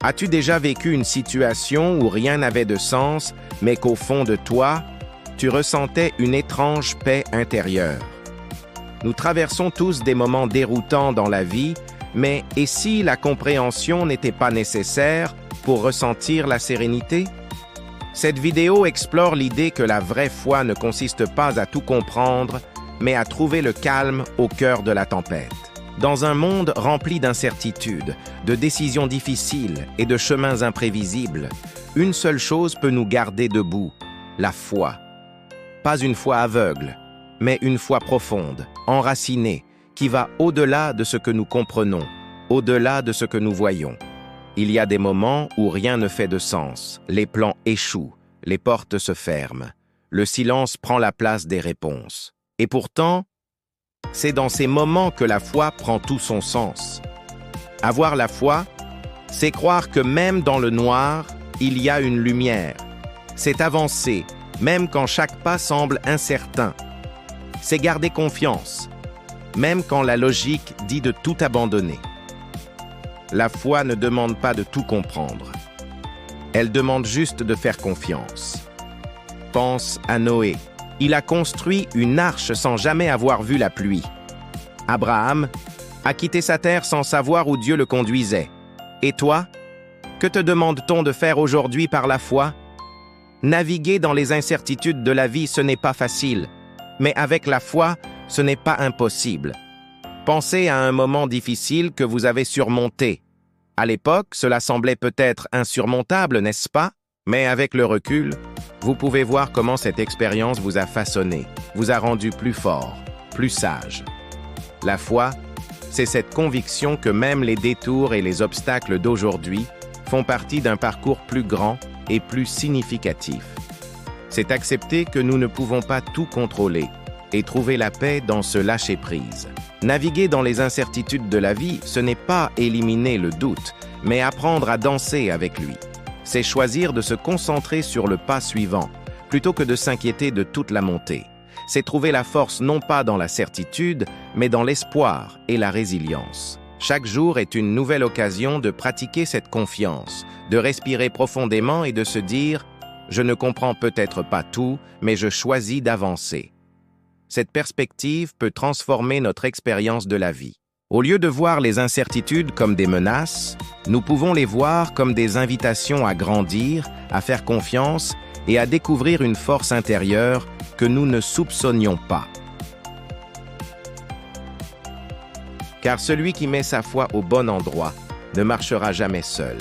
As-tu déjà vécu une situation où rien n'avait de sens, mais qu'au fond de toi, tu ressentais une étrange paix intérieure? Nous traversons tous des moments déroutants dans la vie, mais et si la compréhension n'était pas nécessaire pour ressentir la sérénité? Cette vidéo explore l'idée que la vraie foi ne consiste pas à tout comprendre, mais à trouver le calme au cœur de la tempête. Dans un monde rempli d'incertitudes, de décisions difficiles et de chemins imprévisibles, une seule chose peut nous garder debout, la foi. Pas une foi aveugle, mais une foi profonde, enracinée, qui va au-delà de ce que nous comprenons, au-delà de ce que nous voyons. Il y a des moments où rien ne fait de sens, les plans échouent, les portes se ferment, le silence prend la place des réponses. Et pourtant, c'est dans ces moments que la foi prend tout son sens. Avoir la foi, c'est croire que même dans le noir, il y a une lumière. C'est avancer, même quand chaque pas semble incertain. C'est garder confiance, même quand la logique dit de tout abandonner. La foi ne demande pas de tout comprendre. Elle demande juste de faire confiance. Pense à Noé. Il a construit une arche sans jamais avoir vu la pluie. Abraham a quitté sa terre sans savoir où Dieu le conduisait. Et toi, que te demande-t-on de faire aujourd'hui par la foi? Naviguer dans les incertitudes de la vie, ce n'est pas facile. Mais avec la foi, ce n'est pas impossible. Pensez à un moment difficile que vous avez surmonté. À l'époque, cela semblait peut-être insurmontable, n'est-ce pas? Mais avec le recul, vous pouvez voir comment cette expérience vous a façonné, vous a rendu plus fort, plus sage. La foi, c'est cette conviction que même les détours et les obstacles d'aujourd'hui font partie d'un parcours plus grand et plus significatif. C'est accepter que nous ne pouvons pas tout contrôler et trouver la paix dans ce lâcher-prise. Naviguer dans les incertitudes de la vie, ce n'est pas éliminer le doute, mais apprendre à danser avec lui. C'est choisir de se concentrer sur le pas suivant, plutôt que de s'inquiéter de toute la montée. C'est trouver la force non pas dans la certitude, mais dans l'espoir et la résilience. Chaque jour est une nouvelle occasion de pratiquer cette confiance, de respirer profondément et de se dire « Je ne comprends peut-être pas tout, mais je choisis d'avancer ». Cette perspective peut transformer notre expérience de la vie. Au lieu de voir les incertitudes comme des menaces, nous pouvons les voir comme des invitations à grandir, à faire confiance et à découvrir une force intérieure que nous ne soupçonnions pas. Car celui qui met sa foi au bon endroit ne marchera jamais seul.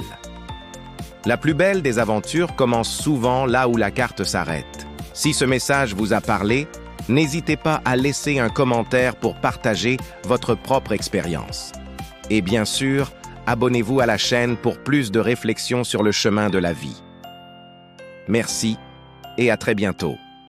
La plus belle des aventures commence souvent là où la carte s'arrête. Si ce message vous a parlé, n'hésitez pas à laisser un commentaire pour partager votre propre expérience. Et bien sûr, abonnez-vous à la chaîne pour plus de réflexions sur le chemin de la vie. Merci et à très bientôt.